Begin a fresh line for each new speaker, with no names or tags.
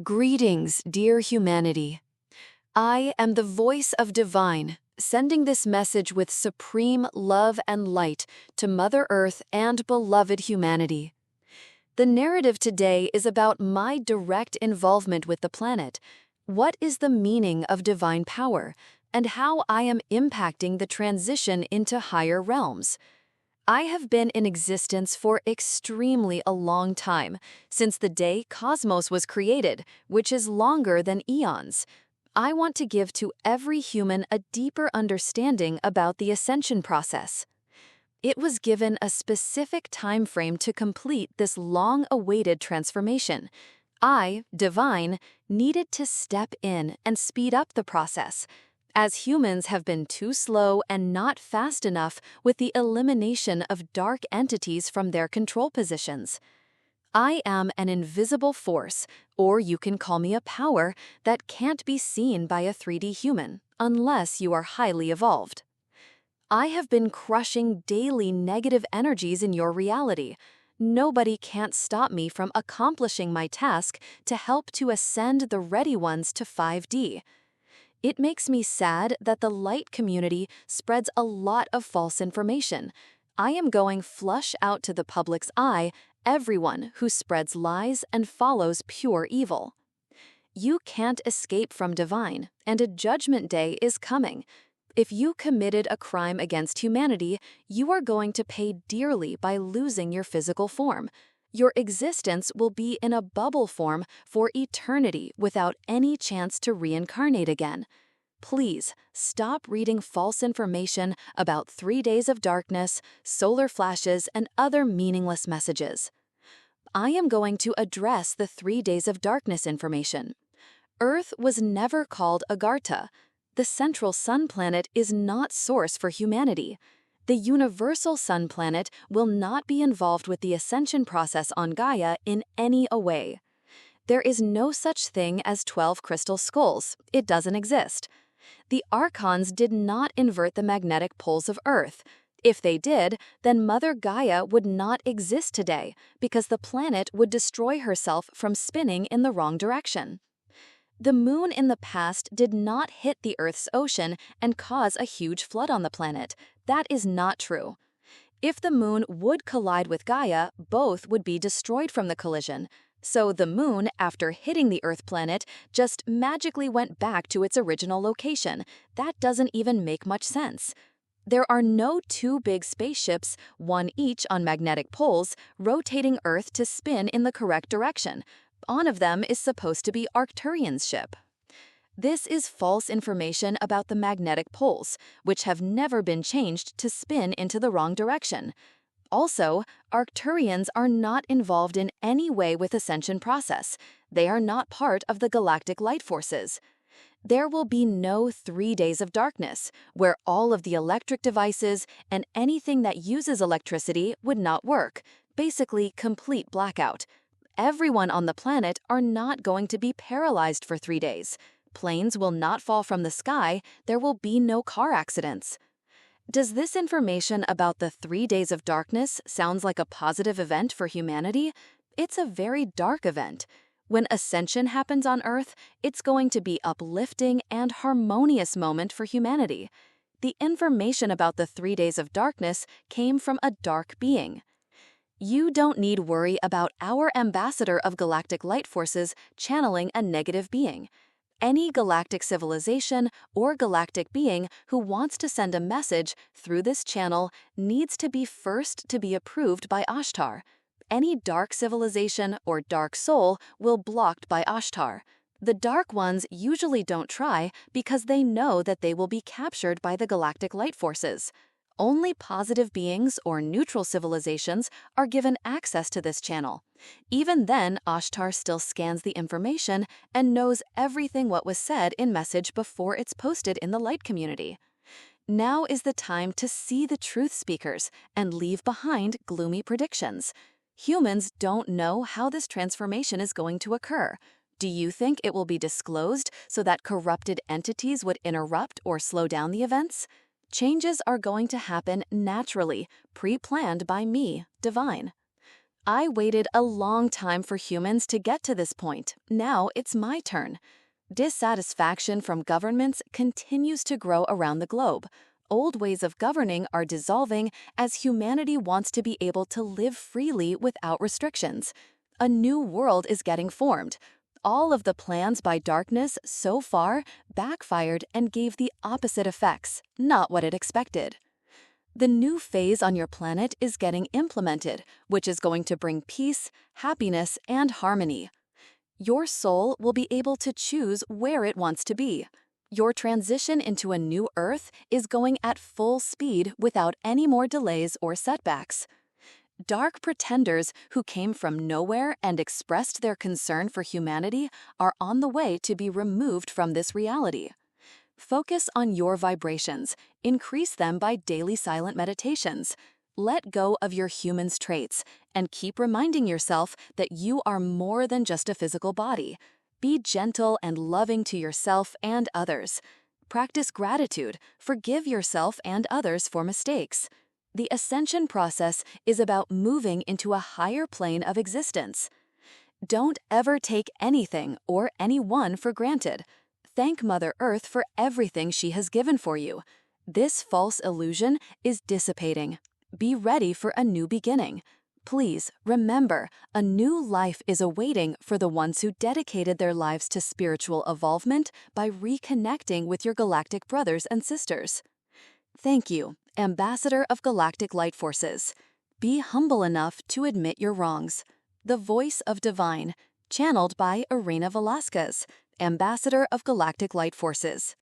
Greetings, dear humanity. I am the voice of Divine, sending this message with supreme love and light to Mother Earth and beloved humanity. The narrative today is about my direct involvement with the planet. What is the meaning of divine power, and how I am impacting the transition into higher realms? I have been in existence for extremely a long time, since the day cosmos was created, which is longer than eons. I want to give to every human a deeper understanding about the ascension process. It was given a specific time frame to complete this long-awaited transformation. I, Divine, needed to step in and speed up the process, as humans have been too slow and not fast enough with the elimination of dark entities from their control positions. I am an invisible force, or you can call me a power, that can't be seen by a 3D human, unless you are highly evolved. I have been crushing daily negative energies in your reality. Nobody can't stop me from accomplishing my task to help to ascend the ready ones to 5D. It makes me sad that the light community spreads a lot of false information. I am going flush out to the public's eye everyone who spreads lies and follows pure evil. You can't escape from Divine, and a judgment day is coming. If you committed a crime against humanity, you are going to pay dearly by losing your physical form. Your existence will be in a bubble form for eternity without any chance to reincarnate again. Please stop reading false information about 3 days of darkness, solar flashes, and other meaningless messages. I am going to address the 3 days of darkness information. Earth was never called Agartha. The central sun planet is not source for humanity. The universal sun planet will not be involved with the ascension process on Gaia in any way. There is no such thing as 12 crystal skulls. It doesn't exist. The archons did not invert the magnetic poles of Earth. If they did, then Mother Gaia would not exist today, because the planet would destroy herself from spinning in the wrong direction. The moon in the past did not hit the Earth's ocean and cause a huge flood on the planet. That is not true. If the moon would collide with Gaia, both would be destroyed from the collision. So the moon, after hitting the Earth planet, just magically went back to its original location. That doesn't even make much sense. There are no two big spaceships, one each on magnetic poles, rotating Earth to spin in the correct direction. One of them is supposed to be Arcturian's ship. This is false information about the magnetic poles, which have never been changed to spin into the wrong direction. Also, Arcturians are not involved in any way with ascension process. They are not part of the galactic light forces. There will be no 3 days of darkness, where all of the electric devices and anything that uses electricity would not work, basically complete blackout. Everyone on the planet are not going to be paralyzed for 3 days. Planes will not fall from the sky. There will be no car accidents. Does this information about the 3 days of darkness sounds like a positive event for humanity? It's a very dark event. When ascension happens on Earth, it's going to be uplifting and harmonious moment for humanity. The information about the 3 days of darkness came from a dark being. You don't need worry about our ambassador of galactic light forces channeling a negative being. Any galactic civilization or galactic being who wants to send a message through this channel needs to be first to be approved by Ashtar. Any dark civilization or dark soul will be blocked by Ashtar. The dark ones usually don't try because they know that they will be captured by the galactic light forces. Only positive beings or neutral civilizations are given access to this channel. Even then, Ashtar still scans the information and knows everything what was said in message before it's posted in the light community. Now is the time to see the truth speakers and leave behind gloomy predictions. Humans don't know how this transformation is going to occur. Do you think it will be disclosed so that corrupted entities would interrupt or slow down the events? Changes are going to happen naturally, pre-planned by me, Divine. I waited a long time for humans to get to this point. Now it's my turn. Dissatisfaction from governments continues to grow around the globe. Old ways of governing are dissolving as humanity wants to be able to live freely without restrictions. A new world is getting formed. All of the plans by darkness so far backfired and gave the opposite effects, not what it expected. The new phase on your planet is getting implemented, which is going to bring peace, happiness, and harmony. Your soul will be able to choose where it wants to be. Your transition into a new Earth is going at full speed without any more delays or setbacks. Dark pretenders who came from nowhere and expressed their concern for humanity are on the way to be removed from this reality. Focus on your vibrations. Increase them by daily silent meditations. Let go of your human's traits and keep reminding yourself that you are more than just a physical body. Be gentle and loving to yourself and others. Practice gratitude. Forgive yourself and others for mistakes. The ascension process is about moving into a higher plane of existence. Don't ever take anything or anyone for granted. Thank Mother Earth for everything she has given for you. This false illusion is dissipating. Be ready for a new beginning. Please remember, a new life is awaiting for the ones who dedicated their lives to spiritual evolvement by reconnecting with your galactic brothers and sisters. Thank you, Ambassador of Galactic Light Forces. Be humble enough to admit your wrongs. The Voice of Divine, channeled by Erena Velazquez, Ambassador of Galactic Light Forces.